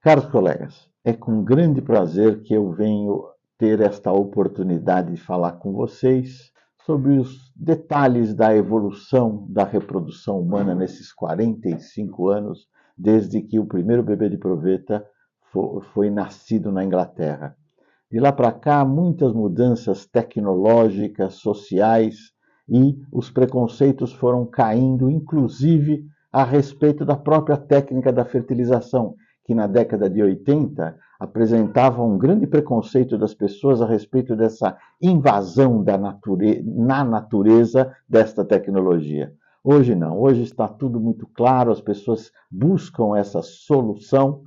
Caros colegas, é com grande prazer que eu venho ter esta oportunidade de falar com vocês sobre os detalhes da evolução da reprodução humana nesses 45 anos, desde que o primeiro bebê de proveta foi nascido na Inglaterra. De lá para cá, muitas mudanças tecnológicas, sociais, e os preconceitos foram caindo, inclusive a respeito da própria técnica da fertilização, que na década de 80 apresentava um grande preconceito das pessoas a respeito dessa invasão na natureza desta tecnologia. Hoje não, hoje está tudo muito claro, as pessoas buscam essa solução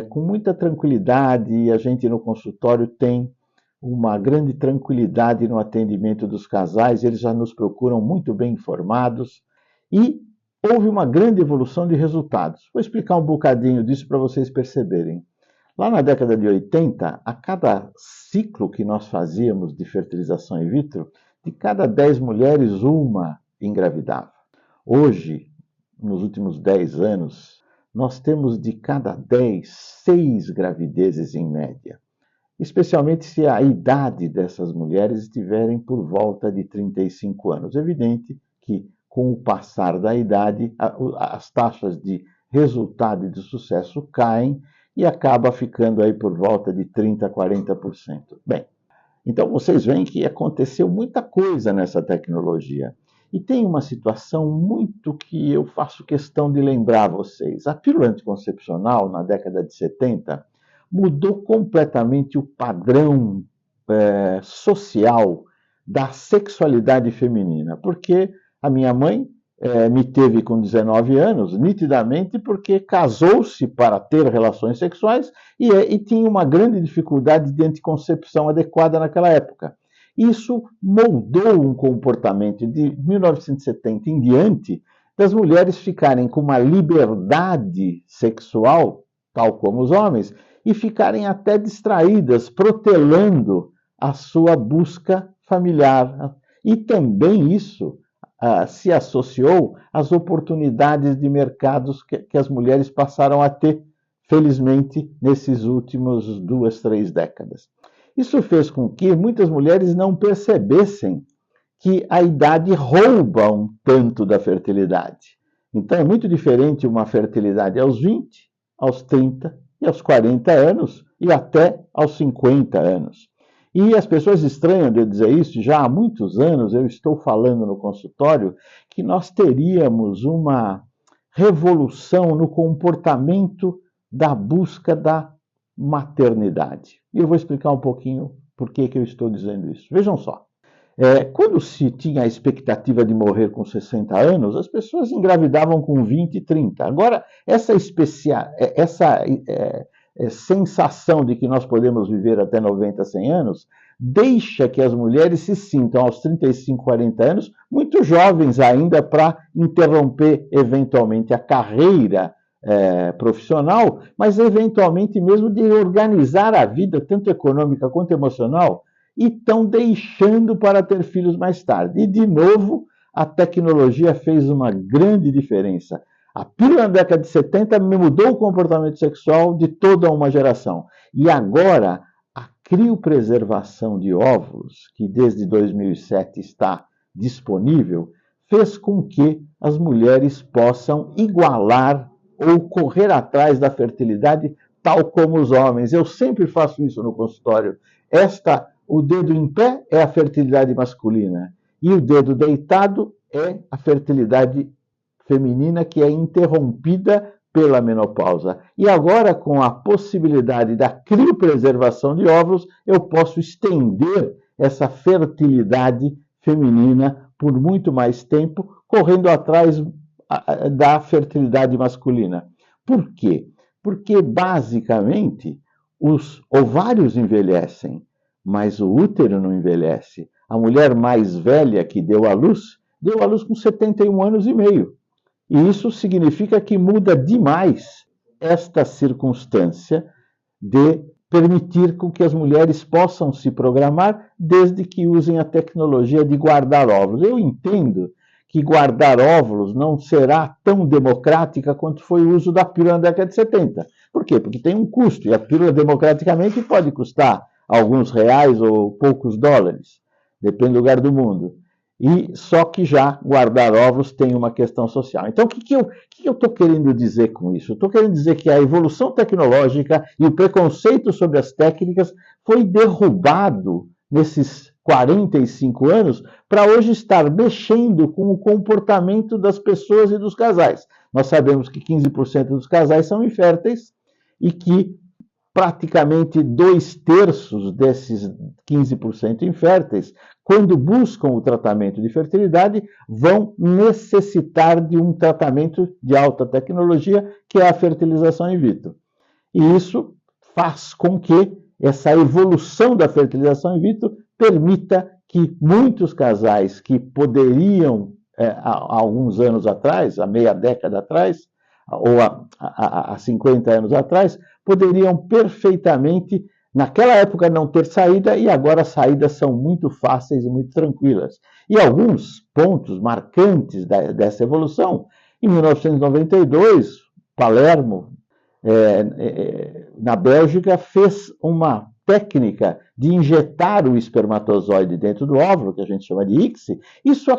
com muita tranquilidade, e a gente no consultório tem uma grande tranquilidade no atendimento dos casais, eles já nos procuram muito bem informados e houve uma grande evolução de resultados. Vou explicar um bocadinho disso para vocês perceberem. Lá na década de 80, a cada ciclo que nós fazíamos de fertilização in vitro, de cada 10 mulheres, uma engravidava. Hoje, nos últimos 10 anos, nós temos de cada 10, 6 gravidezes em média. Especialmente se a idade dessas mulheres estiverem por volta de 35 anos. É evidente que, com o passar da idade, as taxas de resultado e de sucesso caem e acaba ficando aí por volta de 30% a 40%. Bem, então vocês veem que aconteceu muita coisa nessa tecnologia. E tem uma situação muito que eu faço questão de lembrar a vocês. A pílula anticoncepcional, na década de 70, mudou completamente o padrão social da sexualidade feminina, porque a minha mãe me teve com 19 anos, nitidamente porque casou-se para ter relações sexuais e tinha uma grande dificuldade de anticoncepção adequada naquela época. Isso moldou um comportamento de 1970 em diante das mulheres ficarem com uma liberdade sexual, tal como os homens, e ficarem até distraídas, protelando a sua busca familiar. E também isso se associou às oportunidades de mercados que as mulheres passaram a ter, felizmente, nesses últimos 2, 3 décadas. Isso fez com que muitas mulheres não percebessem que a idade rouba um tanto da fertilidade. Então é muito diferente uma fertilidade aos 20, aos 30 e aos 40 anos e até aos 50 anos. E as pessoas estranham de eu dizer isso, já há muitos anos eu estou falando no consultório que nós teríamos uma revolução no comportamento da busca da maternidade. E eu vou explicar um pouquinho por que eu estou dizendo isso. Vejam só, quando se tinha a expectativa de morrer com 60 anos, as pessoas engravidavam com 20 e 30. Agora, essa sensação de que nós podemos viver até 90, 100 anos, deixa que as mulheres se sintam aos 35, 40 anos muito jovens ainda para interromper eventualmente a carreira profissional, mas eventualmente mesmo de organizar a vida, tanto econômica quanto emocional, e estão deixando para ter filhos mais tarde. E, de novo, a tecnologia fez uma grande diferença. A pílula na década de 70 mudou o comportamento sexual de toda uma geração. E agora, a criopreservação de óvulos, que desde 2007 está disponível, fez com que as mulheres possam igualar ou correr atrás da fertilidade, tal como os homens. Eu sempre faço isso no consultório. O dedo em pé é a fertilidade masculina e o dedo deitado é a fertilidade feminina, que é interrompida pela menopausa. E agora, com a possibilidade da criopreservação de óvulos, eu posso estender essa fertilidade feminina por muito mais tempo, correndo atrás da fertilidade masculina. Por quê? Porque, basicamente, os ovários envelhecem, mas o útero não envelhece. A mulher mais velha que deu à luz com 71 anos e meio. E isso significa que muda demais esta circunstância de permitir com que as mulheres possam se programar desde que usem a tecnologia de guardar óvulos. Eu entendo que guardar óvulos não será tão democrática quanto foi o uso da pílula na década de 70. Por quê? Porque tem um custo, e a pílula democraticamente pode custar alguns reais ou poucos dólares, depende do lugar do mundo. E só que já guardar óvulos tem uma questão social. Então, o que eu estou querendo dizer com isso? Eu estou querendo dizer que a evolução tecnológica e o preconceito sobre as técnicas foi derrubado nesses 45 anos para hoje estar mexendo com o comportamento das pessoas e dos casais. Nós sabemos que 15% dos casais são inférteis e que praticamente 2/3 desses 15% inférteis, quando buscam o tratamento de fertilidade, vão necessitar de um tratamento de alta tecnologia, que é a fertilização in vitro. E isso faz com que essa evolução da fertilização in vitro permita que muitos casais que poderiam, há alguns anos atrás, há meia década atrás, ou há 50 anos atrás, poderiam perfeitamente, naquela época, não ter saída, e agora as saídas são muito fáceis e muito tranquilas. E alguns pontos marcantes dessa evolução, em 1992, Palermo, na Bélgica, fez uma técnica de injetar o espermatozoide dentro do óvulo, que a gente chama de ICSI. Isso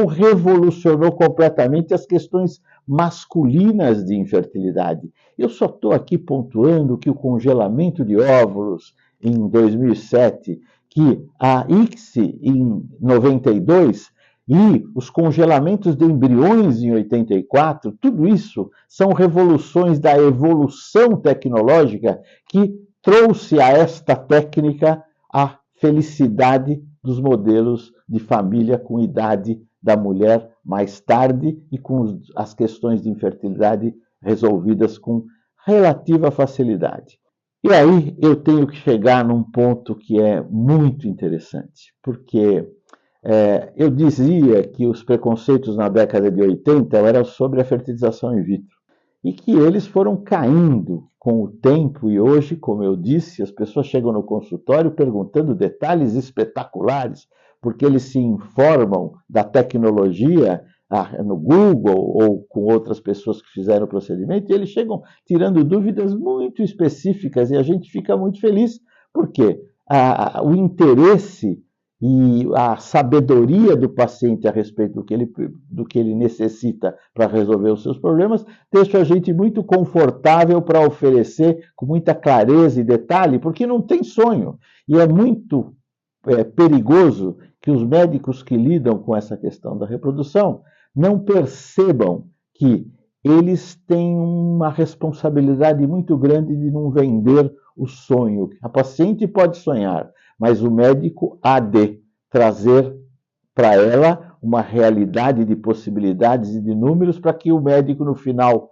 revolucionou completamente as questões masculinas de infertilidade. Eu só estou aqui pontuando que o congelamento de óvulos em 2007, que a ICSI em 92 e os congelamentos de embriões em 84, tudo isso são revoluções da evolução tecnológica que trouxe a esta técnica a felicidade dos modelos de família com idade da mulher mais tarde e com as questões de infertilidade resolvidas com relativa facilidade. E aí eu tenho que chegar num ponto que é muito interessante, porque eu dizia que os preconceitos na década de 80 eram sobre a fertilização in vitro e que eles foram caindo com o tempo, e hoje, como eu disse, as pessoas chegam no consultório perguntando detalhes espetaculares, porque eles se informam da tecnologia no Google ou com outras pessoas que fizeram o procedimento, e eles chegam tirando dúvidas muito específicas, e a gente fica muito feliz, porque o interesse e a sabedoria do paciente a respeito do que ele necessita para resolver os seus problemas deixa a gente muito confortável para oferecer com muita clareza e detalhe, porque não tem sonho. E é muito perigoso que os médicos que lidam com essa questão da reprodução não percebam que eles têm uma responsabilidade muito grande de não vender o sonho. A paciente pode sonhar, mas o médico há de trazer para ela uma realidade de possibilidades e de números para que o médico, no final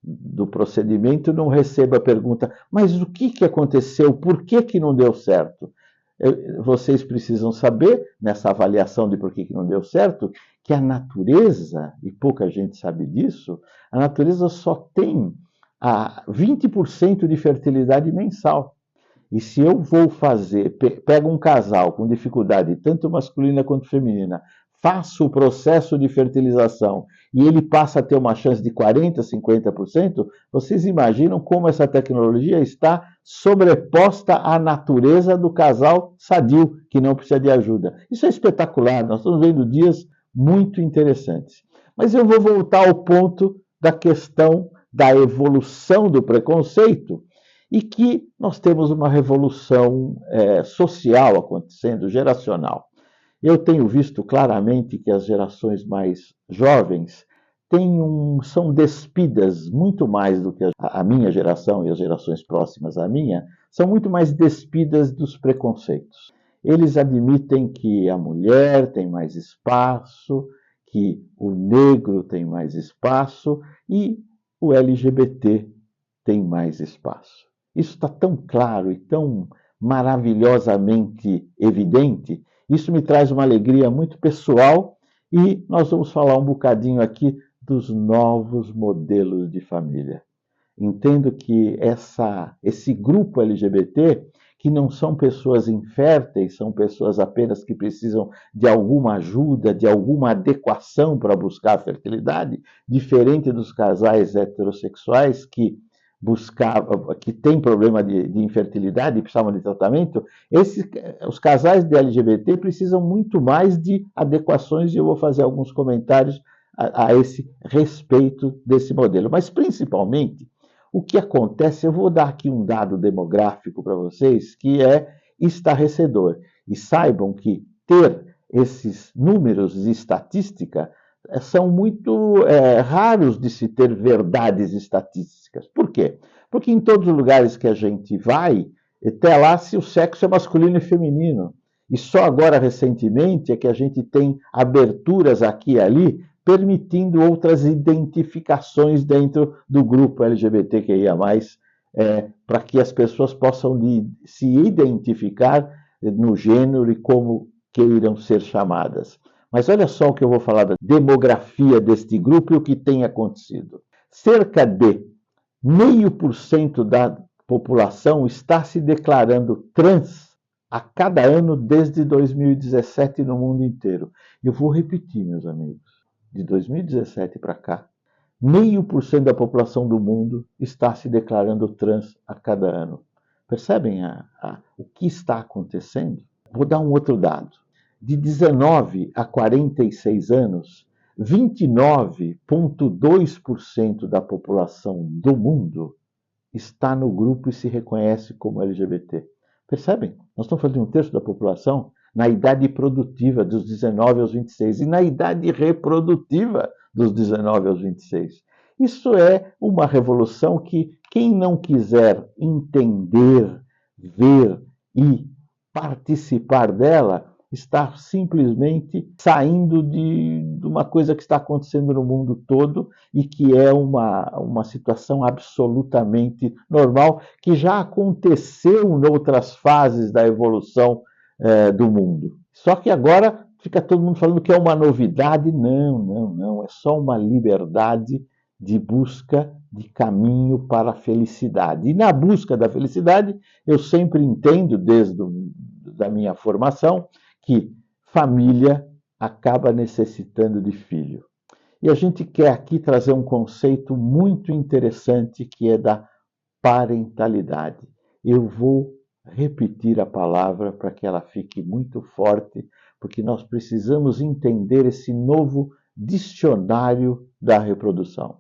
do procedimento, não receba a pergunta: mas o que aconteceu? Por que não deu certo? Vocês precisam saber, nessa avaliação de por que não deu certo, que a natureza, e pouca gente sabe disso, a natureza só tem 20% de fertilidade mensal. E se eu vou pego um casal com dificuldade, tanto masculina quanto feminina, faço o processo de fertilização e ele passa a ter uma chance de 40%, 50%, vocês imaginam como essa tecnologia está sobreposta à natureza do casal sadio, que não precisa de ajuda. Isso é espetacular, nós estamos vendo dias muito interessantes. Mas eu vou voltar ao ponto da questão da evolução do preconceito, e que nós temos uma revolução social acontecendo, geracional. Eu tenho visto claramente que as gerações mais jovens são despidas muito mais do que a minha geração e as gerações próximas à minha, são muito mais despidas dos preconceitos. Eles admitem que a mulher tem mais espaço, que o negro tem mais espaço e o LGBT tem mais espaço. Isso está tão claro e tão maravilhosamente evidente. Isso me traz uma alegria muito pessoal e nós vamos falar um bocadinho aqui dos novos modelos de família. Entendo que esse grupo LGBT, que não são pessoas inférteis, são pessoas apenas que precisam de alguma ajuda, de alguma adequação para buscar a fertilidade, diferente dos casais heterossexuais que têm problema de infertilidade e precisavam de tratamento. Os casais de LGBT precisam muito mais de adequações e eu vou fazer alguns comentários a esse respeito desse modelo. Mas, principalmente, o que acontece, eu vou dar aqui um dado demográfico para vocês que é estarrecedor. E saibam que ter esses números de estatística são muito raros de se ter verdades estatísticas. Por quê? Porque em todos os lugares que a gente vai, até lá se o sexo é masculino e feminino. E só agora, recentemente, é que a gente tem aberturas aqui e ali, permitindo outras identificações dentro do grupo LGBTQIA+, para que as pessoas possam se identificar no gênero e como queiram ser chamadas. Mas olha só o que eu vou falar da demografia deste grupo e o que tem acontecido. Cerca de 0,5% da população está se declarando trans a cada ano desde 2017 no mundo inteiro. Eu vou repetir, meus amigos. De 2017 para cá, 0,5% da população do mundo está se declarando trans a cada ano. Percebem o que está acontecendo? Vou dar um outro dado. De 19 a 46 anos, 29,2% da população do mundo está no grupo e se reconhece como LGBT. Percebem? Nós estamos falando de 1/3 da população na idade produtiva, dos 19 aos 26, e na idade reprodutiva, dos 19 aos 26. Isso é uma revolução que quem não quiser entender, ver e participar dela, está simplesmente saindo de uma coisa que está acontecendo no mundo todo e que é uma situação absolutamente normal, que já aconteceu em outras fases da evolução do mundo. Só que agora fica todo mundo falando que é uma novidade. Não. É só uma liberdade de busca de caminho para a felicidade. E na busca da felicidade, eu sempre entendo, desde a minha formação, que família acaba necessitando de filho. E a gente quer aqui trazer um conceito muito interessante que é da parentalidade. Eu vou repetir a palavra para que ela fique muito forte, porque nós precisamos entender esse novo dicionário da reprodução.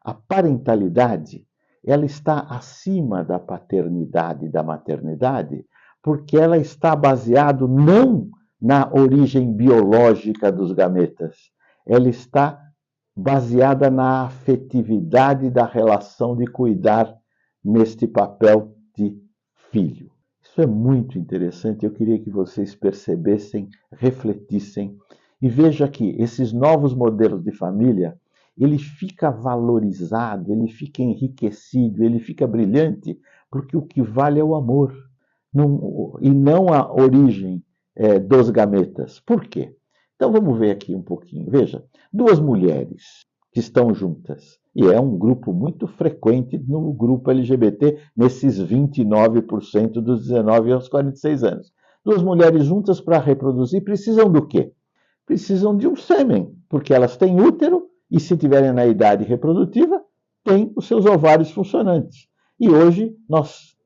A parentalidade, ela está acima da paternidade e da maternidade, porque ela está baseada não na origem biológica dos gametas, ela está baseada na afetividade da relação de cuidar neste papel de filho. Isso é muito interessante, eu queria que vocês percebessem, refletissem e vejam que esses novos modelos de família, ele fica valorizado, ele fica enriquecido, ele fica brilhante, porque o que vale é o amor, e não a origem dos gametas. Por quê? Então vamos ver aqui um pouquinho. Veja, duas mulheres que estão juntas, e é um grupo muito frequente no grupo LGBT, nesses 29% dos 19 aos 46 anos. Duas mulheres juntas para reproduzir precisam do quê? Precisam de um sêmen, porque elas têm útero e, se tiverem na idade reprodutiva, têm os seus ovários funcionantes. E hoje nós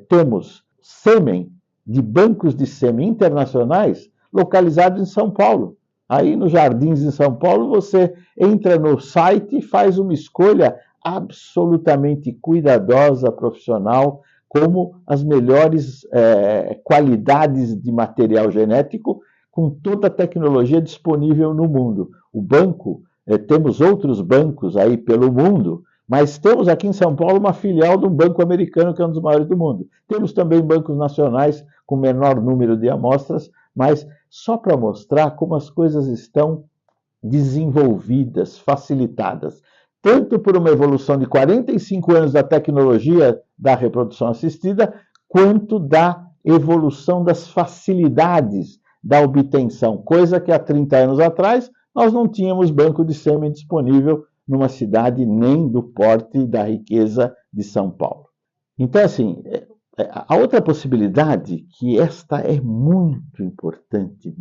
temos sêmen de bancos de sêmen internacionais localizados em São Paulo. Aí nos Jardins em São Paulo, você entra no site e faz uma escolha absolutamente cuidadosa, profissional, como as melhores qualidades de material genético, com toda a tecnologia disponível no mundo. O banco, temos outros bancos aí pelo mundo, mas temos aqui em São Paulo uma filial de um banco americano que é um dos maiores do mundo. Temos também bancos nacionais com menor número de amostras, mas só para mostrar como as coisas estão desenvolvidas, facilitadas, tanto por uma evolução de 45 anos da tecnologia da reprodução assistida, quanto da evolução das facilidades da obtenção, coisa que há 30 anos atrás nós não tínhamos banco de sêmen disponível numa cidade nem do porte da riqueza de São Paulo. Então, assim, A outra possibilidade, que esta é muito importante,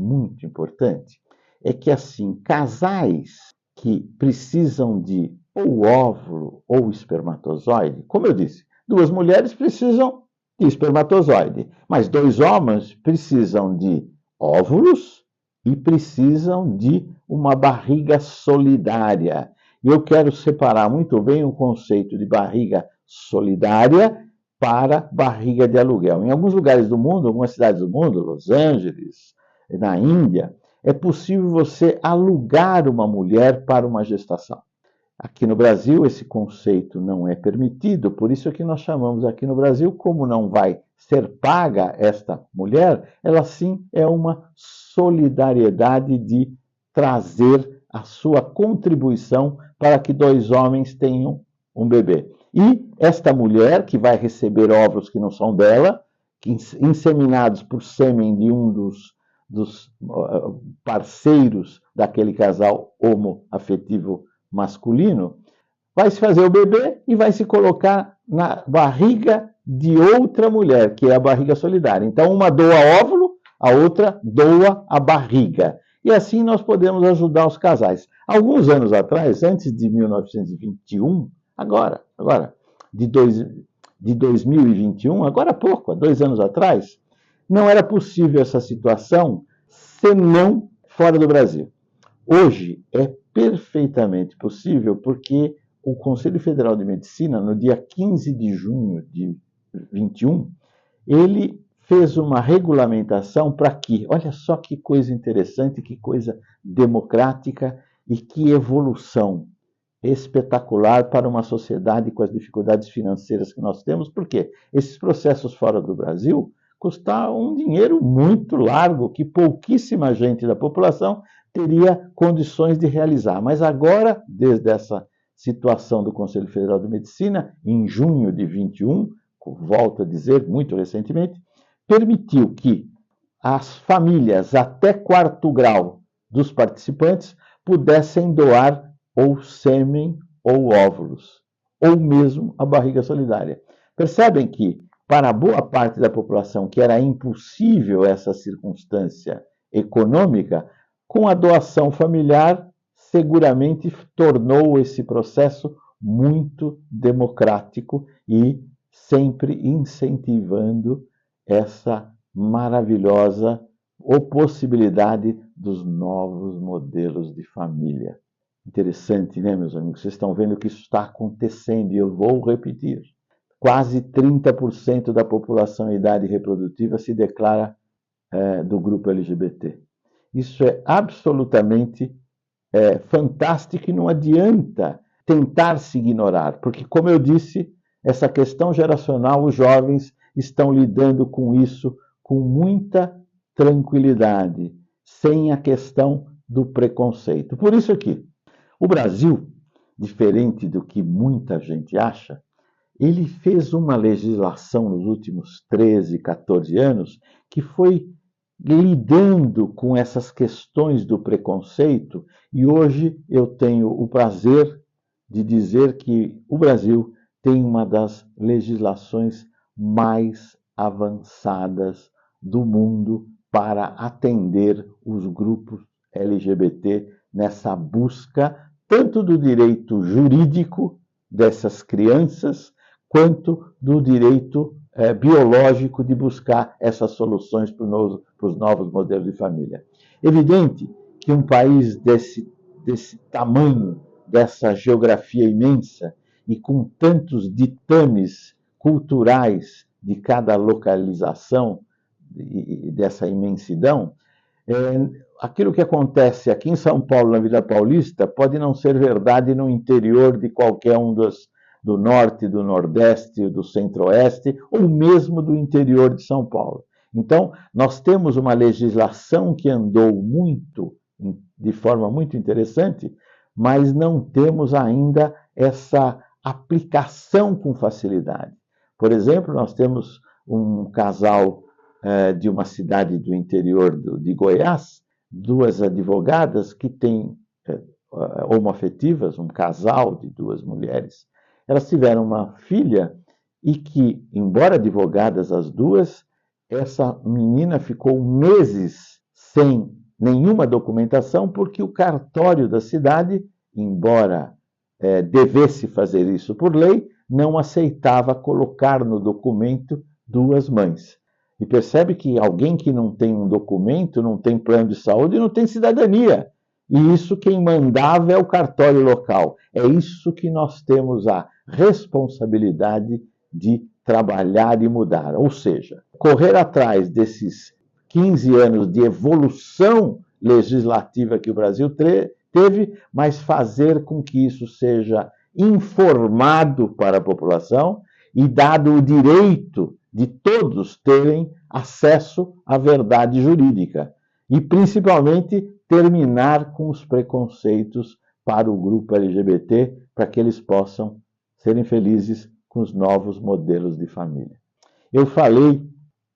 é que assim, casais que precisam de ou óvulo ou espermatozoide, como eu disse, duas mulheres precisam de espermatozoide, mas dois homens precisam de óvulos e precisam de uma barriga solidária. E eu quero separar muito bem o conceito de barriga solidária para barriga de aluguel. Em alguns lugares do mundo, algumas cidades do mundo, Los Angeles, na Índia, é possível você alugar uma mulher para uma gestação. Aqui no Brasil, esse conceito não é permitido, por isso é que nós chamamos aqui no Brasil, como não vai ser paga esta mulher, ela sim é uma solidariedade de trazer a sua contribuição para que dois homens tenham um bebê. E esta mulher, que vai receber óvulos que não são dela, inseminados por sêmen de um dos parceiros daquele casal homoafetivo masculino, vai se fazer o bebê e vai se colocar na barriga de outra mulher, que é a barriga solidária. Então, uma doa óvulo, a outra doa a barriga. E assim nós podemos ajudar os casais. Alguns anos atrás, antes de 1921, de 2021, agora há pouco, há 2 anos atrás, não era possível essa situação senão fora do Brasil. Hoje é perfeitamente possível porque o Conselho Federal de Medicina, no dia 15 de junho de 21, ele fez uma regulamentação para que, olha só que coisa interessante, que coisa democrática e que evolução espetacular para uma sociedade com as dificuldades financeiras que nós temos, porque esses processos fora do Brasil custam um dinheiro muito largo que pouquíssima gente da população teria condições de realizar. Mas agora, desde essa situação do Conselho Federal de Medicina, em junho de 21, volto a dizer, muito recentemente, permitiu que as famílias até 4º grau dos participantes pudessem doar ou sêmen ou óvulos, ou mesmo a barriga solidária. Percebem que, para boa parte da população que era impossível essa circunstância econômica, com a doação familiar, seguramente tornou esse processo muito democrático e sempre incentivando essa maravilhosa possibilidade dos novos modelos de família. Interessante, né, meus amigos? Vocês estão vendo que isso está acontecendo e eu vou repetir. Quase 30% da população em idade reprodutiva se declara do grupo LGBT. Isso é absolutamente fantástico e não adianta tentar se ignorar, porque, como eu disse, essa questão geracional, os jovens estão lidando com isso com muita tranquilidade, sem a questão do preconceito. Por isso aqui, o Brasil, diferente do que muita gente acha, ele fez uma legislação nos últimos 13, 14 anos que foi lidando com essas questões do preconceito e hoje eu tenho o prazer de dizer que o Brasil tem uma das legislações mais avançadas do mundo para atender os grupos LGBT nessa busca tanto do direito jurídico dessas crianças, quanto do direito biológico de buscar essas soluções para os novos modelos de família. Evidente que um país desse tamanho, dessa geografia imensa, e com tantos ditames culturais de cada localização dessa imensidão, aquilo que acontece aqui em São Paulo, na Vila Paulista, pode não ser verdade no interior de qualquer um do norte, do nordeste, do centro-oeste, ou mesmo do interior de São Paulo. Então, nós temos uma legislação que andou muito, de forma muito interessante, mas não temos ainda essa aplicação com facilidade. Por exemplo, nós temos um casal de uma cidade do interior de Goiás, duas advogadas que têm homoafetivas, um casal de duas mulheres. Elas tiveram uma filha e que, embora advogadas as duas, essa menina ficou meses sem nenhuma documentação, porque o cartório da cidade, embora devesse fazer isso por lei, não aceitava colocar no documento duas mães. E percebe que alguém que não tem um documento, não tem plano de saúde, não tem cidadania. E isso quem mandava é o cartório local. É isso que nós temos a responsabilidade de trabalhar e mudar. Ou seja, correr atrás desses 15 anos de evolução legislativa que o Brasil teve, mas fazer com que isso seja informado para a população e dado o direito de todos terem acesso à verdade jurídica. E, principalmente, terminar com os preconceitos para o grupo LGBT, para que eles possam serem felizes com os novos modelos de família. Eu falei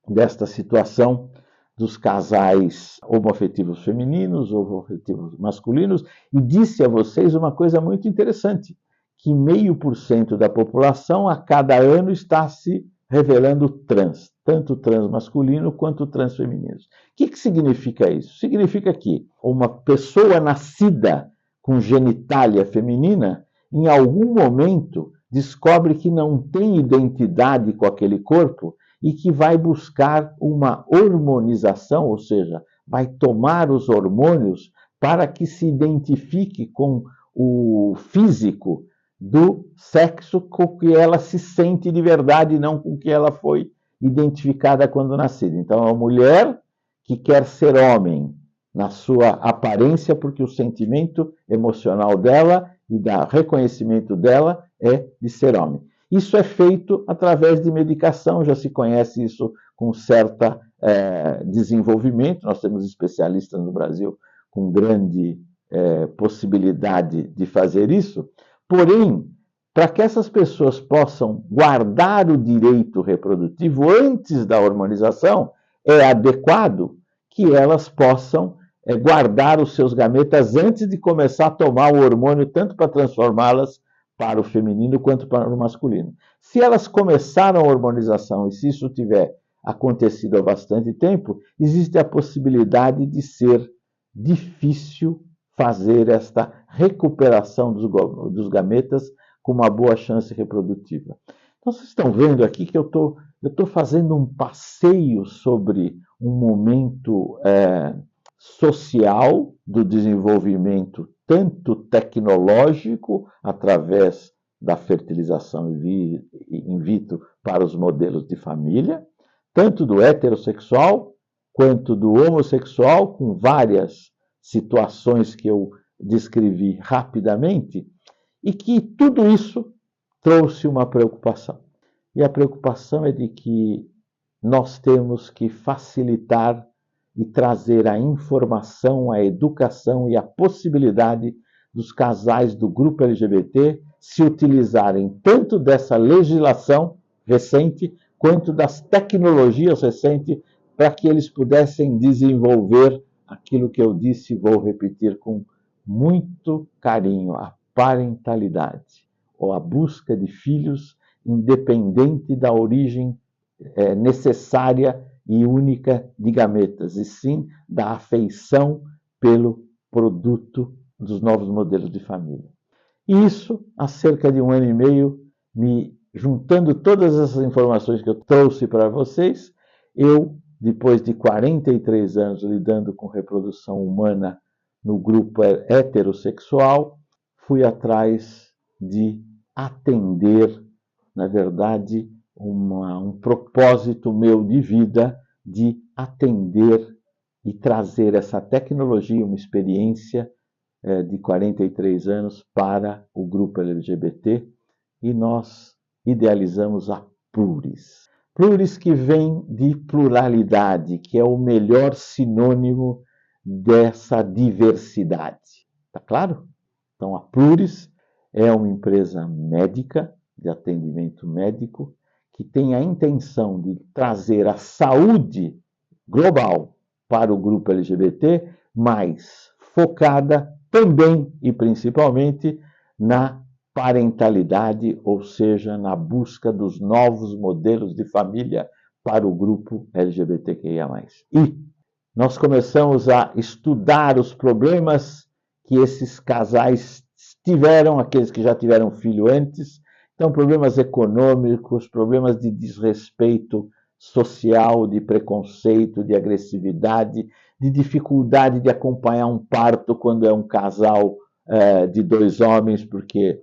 desta situação dos casais homoafetivos femininos, homoafetivos masculinos, e disse a vocês uma coisa muito interessante, que 0,5% da população a cada ano está se revelando trans, tanto trans masculino quanto trans feminino. O que significa isso? Significa que uma pessoa nascida com genitália feminina, em algum momento, descobre que não tem identidade com aquele corpo e que vai buscar uma hormonização, ou seja, vai tomar os hormônios para que se identifique com o físico do sexo com que ela se sente de verdade, não com que ela foi identificada quando nascida. Então, é uma mulher que quer ser homem na sua aparência, porque o sentimento emocional dela e do reconhecimento dela é de ser homem. Isso é feito através de medicação, já se conhece isso com certo desenvolvimento. Nós temos especialistas no Brasil com grande possibilidade de fazer isso. Porém, para que essas pessoas possam guardar o direito reprodutivo antes da hormonização, é adequado que elas possam guardar os seus gametas antes de começar a tomar o hormônio, tanto para transformá-las para o feminino quanto para o masculino. Se elas começaram a hormonização e se isso tiver acontecido há bastante tempo, existe a possibilidade de ser difícil fazer esta recuperação dos gametas com uma boa chance reprodutiva. Então, vocês estão vendo aqui que eu estou fazendo um passeio sobre um momento social do desenvolvimento, tanto tecnológico, através da fertilização in vitro para os modelos de família, tanto do heterossexual quanto do homossexual, com várias situações que eu descrevi rapidamente, e que tudo isso trouxe uma preocupação. E a preocupação é de que nós temos que facilitar e trazer a informação, a educação e a possibilidade dos casais do grupo LGBT se utilizarem tanto dessa legislação recente quanto das tecnologias recentes para que eles pudessem desenvolver aquilo que eu disse e vou repetir com muito carinho, a parentalidade, ou a busca de filhos independente da origem necessária e única de gametas, e sim da afeição pelo produto dos novos modelos de família. E isso, há cerca de 1 ano e meio, juntando todas essas informações que eu trouxe para vocês, eu, depois de 43 anos lidando com reprodução humana no grupo heterossexual, fui atrás de atender, na verdade, um propósito meu de vida de atender e trazer essa tecnologia, uma experiência de 43 anos para o grupo LGBT, e nós idealizamos a Pluris. Pluris, que vem de pluralidade, que é o melhor sinônimo dessa diversidade. Tá claro? Então, a Pluris é uma empresa médica, de atendimento médico, que tem a intenção de trazer a saúde global para o grupo LGBT, mas focada também e principalmente na parentalidade, ou seja, na busca dos novos modelos de família para o grupo LGBTQIA+. E nós começamos a estudar os problemas que esses casais tiveram, aqueles que já tiveram filho antes. Então, problemas econômicos, problemas de desrespeito social, de preconceito, de agressividade, de dificuldade de acompanhar um parto quando é um casal de dois homens, porque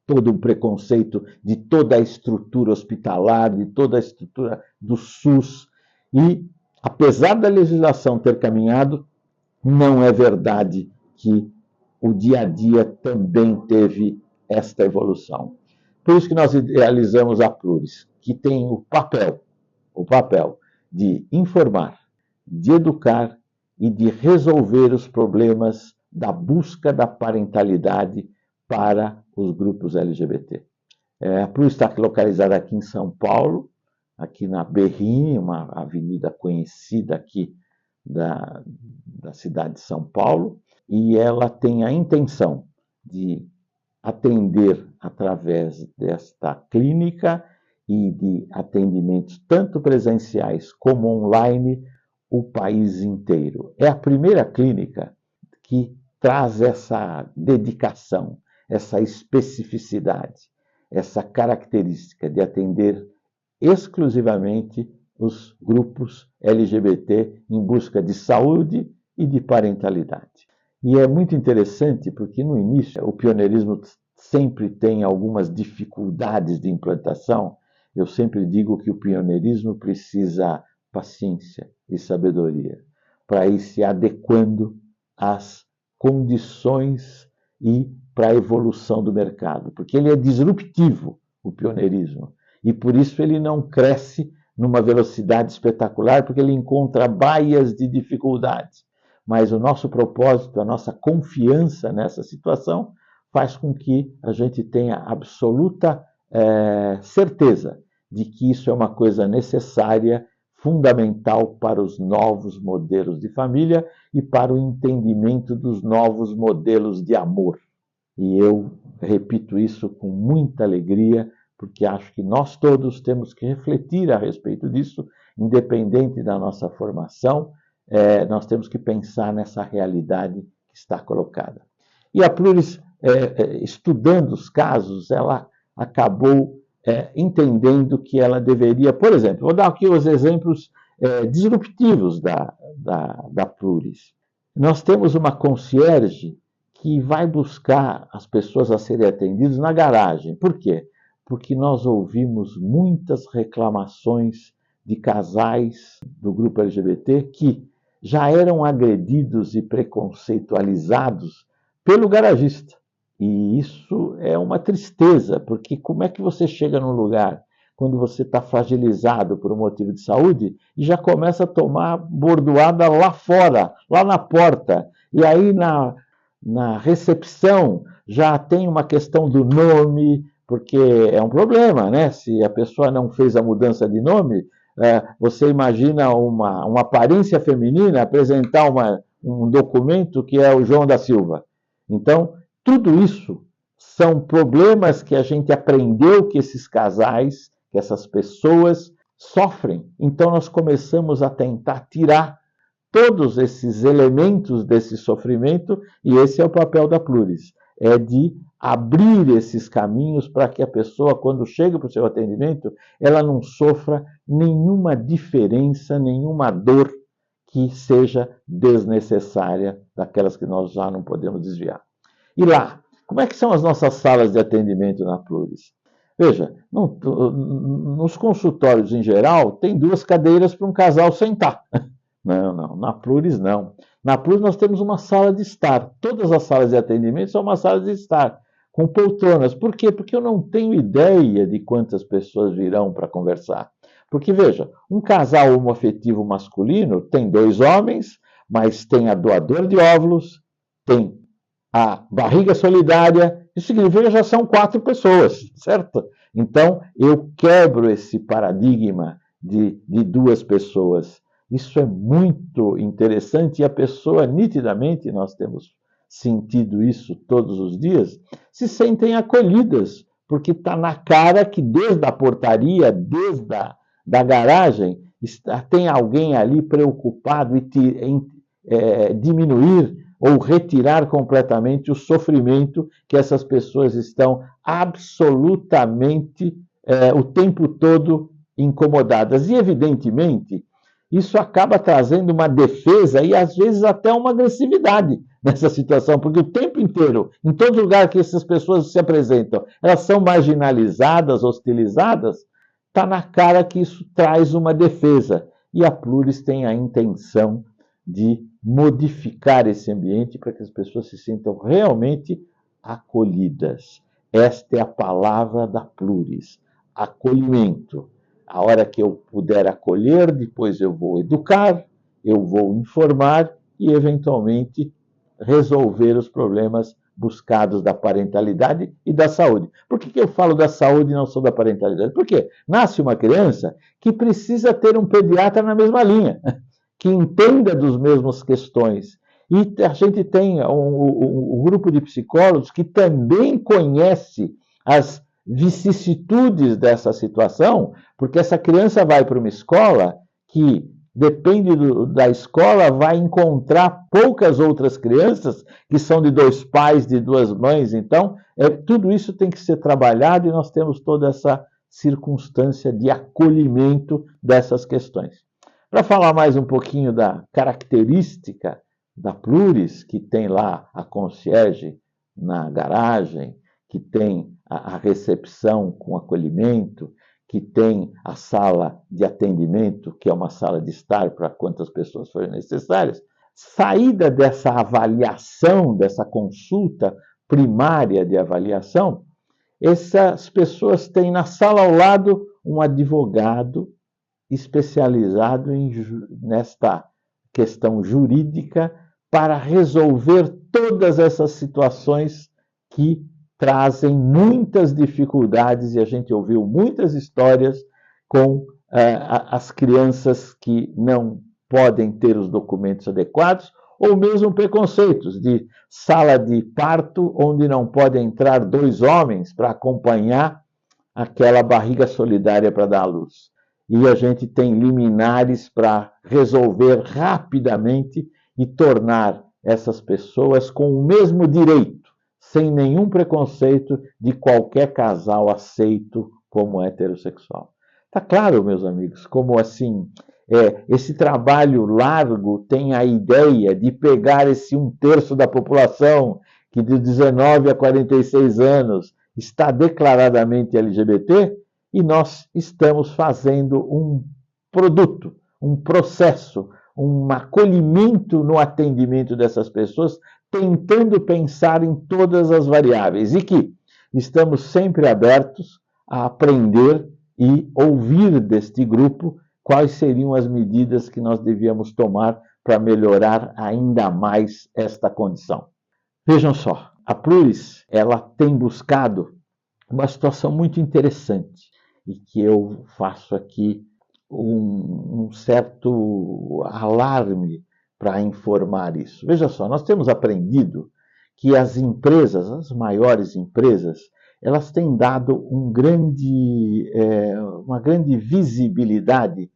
todo um preconceito de toda a estrutura hospitalar, de toda a estrutura do SUS. E, apesar da legislação ter caminhado, não é verdade que o dia a dia também teve esta evolução. Por isso que nós idealizamos a Pluris, que tem o papel de informar, de educar e de resolver os problemas da busca da parentalidade para os grupos LGBT. A Pluris está localizada aqui em São Paulo, aqui na Berrini, uma avenida conhecida aqui da cidade de São Paulo, e ela tem a intenção de atender através desta clínica e de atendimentos tanto presenciais como online o país inteiro. É a primeira clínica que traz essa dedicação, essa especificidade, essa característica de atender exclusivamente os grupos LGBT em busca de saúde e de parentalidade. E é muito interessante porque no início o pioneirismo sempre tem algumas dificuldades de implantação. Eu sempre digo que o pioneirismo precisa paciência e sabedoria para ir se adequando às condições e para a evolução do mercado, porque ele é disruptivo, o pioneirismo, e por isso ele não cresce numa velocidade espetacular, porque ele encontra baias de dificuldade. Mas o nosso propósito, a nossa confiança nessa situação, faz com que a gente tenha absoluta certeza de que isso é uma coisa necessária, fundamental para os novos modelos de família e para o entendimento dos novos modelos de amor. E eu repito isso com muita alegria, porque acho que nós todos temos que refletir a respeito disso, independente da nossa formação, nós temos que pensar nessa realidade que está colocada. E a Pluris, estudando os casos, ela acabou entendendo que ela deveria, por exemplo, vou dar aqui os exemplos disruptivos da Pluris. Nós temos uma concierge que vai buscar as pessoas a serem atendidas na garagem. Por quê? Porque nós ouvimos muitas reclamações de casais do grupo LGBT que já eram agredidos e preconceitualizados pelo garagista. E isso é uma tristeza, porque como é que você chega num lugar quando você está fragilizado por um motivo de saúde e já começa a tomar bordoada lá fora, lá na porta, e aí na recepção já tem uma questão do nome, porque é um problema, né? Se a pessoa não fez a mudança de nome, você imagina uma aparência feminina apresentar um documento que é o João da Silva. Então, tudo isso são problemas que a gente aprendeu que esses casais, que essas pessoas sofrem. Então, nós começamos a tentar tirar todos esses elementos desse sofrimento, e esse é o papel da Pluris, é de abrir esses caminhos para que a pessoa, quando chega para o seu atendimento, ela não sofra nenhuma diferença, nenhuma dor que seja desnecessária, daquelas que nós já não podemos desviar. E lá, como é que são as nossas salas de atendimento na Pluris? Veja, nos consultórios em geral, tem 2 cadeiras para um casal sentar. Não, na Pluris não. Na Pluris nós temos uma sala de estar. Todas as salas de atendimento são uma sala de estar, com poltronas. Por quê? Porque eu não tenho ideia de quantas pessoas virão para conversar. Porque, veja, um casal homoafetivo masculino tem 2 homens, mas tem a doadora de óvulos, tem a barriga solidária, isso significa que já são 4 pessoas, certo? Então, eu quebro esse paradigma de 2 pessoas. Isso é muito interessante e a pessoa, nitidamente, nós temos sentido isso todos os dias, se sentem acolhidas, porque está na cara que desde a portaria, desde da garagem, tem alguém ali preocupado em diminuir ou retirar completamente o sofrimento que essas pessoas estão absolutamente o tempo todo incomodadas. E, evidentemente, isso acaba trazendo uma defesa e, às vezes, até uma agressividade nessa situação, porque o tempo inteiro, em todo lugar que essas pessoas se apresentam, elas são marginalizadas, hostilizadas, está na cara que isso traz uma defesa. E a Pluris tem a intenção de modificar esse ambiente para que as pessoas se sintam realmente acolhidas. Esta é a palavra da Pluris, acolhimento. A hora que eu puder acolher, depois eu vou educar, eu vou informar e, eventualmente, resolver os problemas buscados da parentalidade e da saúde. Por que eu falo da saúde e não só da parentalidade? Porque nasce uma criança que precisa ter um pediatra na mesma linha, que entenda das mesmas questões. E a gente tem um grupo de psicólogos que também conhece as vicissitudes dessa situação, porque essa criança vai para uma escola que, depende da escola, vai encontrar poucas outras crianças que são de dois pais, de duas mães. Então, tudo isso tem que ser trabalhado e nós temos toda essa circunstância de acolhimento dessas questões. Para falar mais um pouquinho da característica da Pluris, que tem lá a concierge na garagem, que tem a recepção com acolhimento, que tem a sala de atendimento, que é uma sala de estar para quantas pessoas forem necessárias, saída dessa avaliação, dessa consulta primária de avaliação, essas pessoas têm na sala ao lado um advogado especializado nesta questão jurídica para resolver todas essas situações que trazem muitas dificuldades, e a gente ouviu muitas histórias com as crianças que não podem ter os documentos adequados, ou mesmo preconceitos de sala de parto, onde não podem entrar dois homens para acompanhar aquela barriga solidária para dar à luz. E a gente tem liminares para resolver rapidamente e tornar essas pessoas com o mesmo direito, sem nenhum preconceito de qualquer casal aceito como heterossexual. Está claro, meus amigos, como assim esse trabalho largo tem a ideia de pegar esse 1/3 da população que de 19 a 46 anos está declaradamente LGBT e nós estamos fazendo um produto, um processo, um acolhimento no atendimento dessas pessoas, tentando pensar em todas as variáveis e que estamos sempre abertos a aprender e ouvir deste grupo quais seriam as medidas que nós devíamos tomar para melhorar ainda mais esta condição. Vejam só, a Pluris, ela tem buscado uma situação muito interessante e que eu faço aqui um certo alarme para informar isso. Veja só, nós temos aprendido que as empresas, as maiores empresas, elas têm dado uma grande visibilidade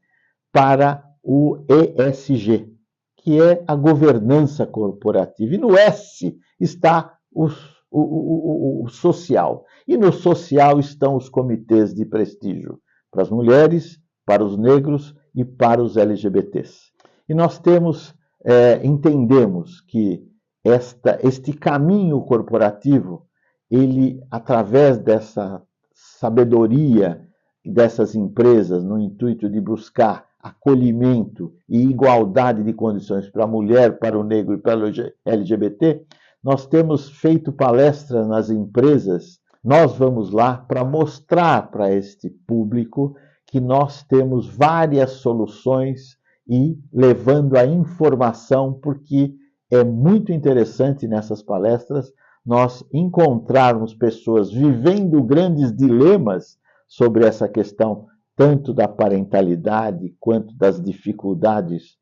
para o ESG, que é a governança corporativa. E no S está o social. E no social estão os comitês de prestígio para as mulheres, para os negros e para os LGBTs. E nós entendemos que este caminho corporativo, ele, através dessa sabedoria dessas empresas, no intuito de buscar acolhimento e igualdade de condições para a mulher, para o negro e para o LGBT, nós temos feito palestras nas empresas. Nós vamos lá para mostrar para este público que nós temos várias soluções e levando a informação, porque é muito interessante nessas palestras nós encontrarmos pessoas vivendo grandes dilemas sobre essa questão, tanto da parentalidade quanto das dificuldades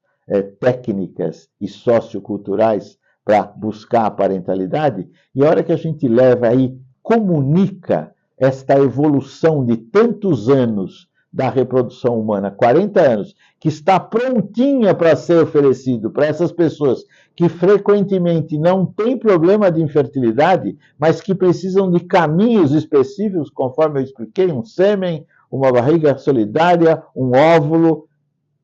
técnicas e socioculturais para buscar a parentalidade, e a hora que a gente leva aí, comunica esta evolução de tantos anos da reprodução humana, 40 anos, que está prontinha para ser oferecido para essas pessoas que frequentemente não têm problema de infertilidade, mas que precisam de caminhos específicos, conforme eu expliquei, um sêmen, uma barriga solidária, um óvulo,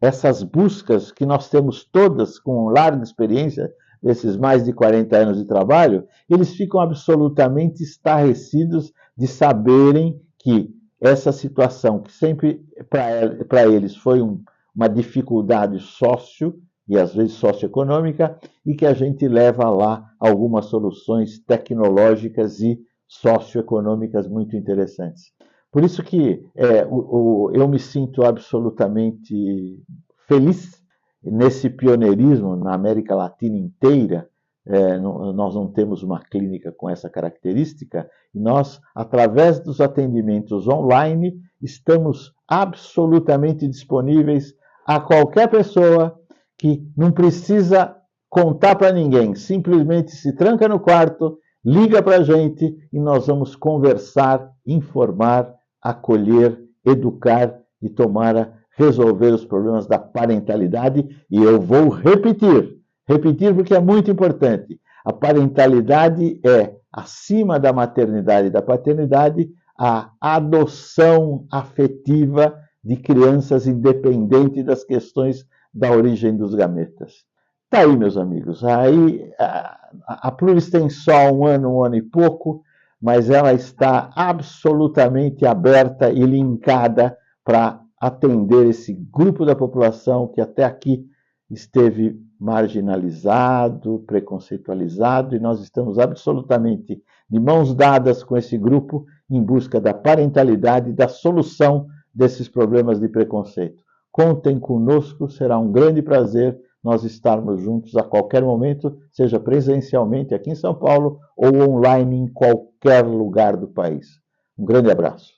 essas buscas que nós temos todas com larga experiência desses mais de 40 anos de trabalho, eles ficam absolutamente estarrecidos de saberem que essa situação, que sempre para eles foi uma dificuldade e às vezes socioeconômica, e que a gente leva lá algumas soluções tecnológicas e socioeconômicas muito interessantes. Por isso que eu me sinto absolutamente feliz nesse pioneirismo na América Latina inteira. Nós não temos uma clínica com essa característica, e nós, através dos atendimentos online, estamos absolutamente disponíveis a qualquer pessoa que não precisa contar para ninguém, simplesmente se tranca no quarto, liga para a gente e nós vamos conversar, informar, acolher, educar e tomara resolver os problemas da parentalidade. E eu vou repetir porque é muito importante. A parentalidade é, acima da maternidade e da paternidade, a adoção afetiva de crianças independente das questões da origem dos gametas. Tá aí, meus amigos. Aí a Pluris tem só um ano e pouco, mas ela está absolutamente aberta e linkada para atender esse grupo da população que até aqui esteve marginalizado, preconceitualizado, e nós estamos absolutamente de mãos dadas com esse grupo em busca da parentalidade e da solução desses problemas de preconceito. Contem conosco, será um grande prazer nós estarmos juntos a qualquer momento, seja presencialmente aqui em São Paulo ou online em qualquer lugar do país. Um grande abraço.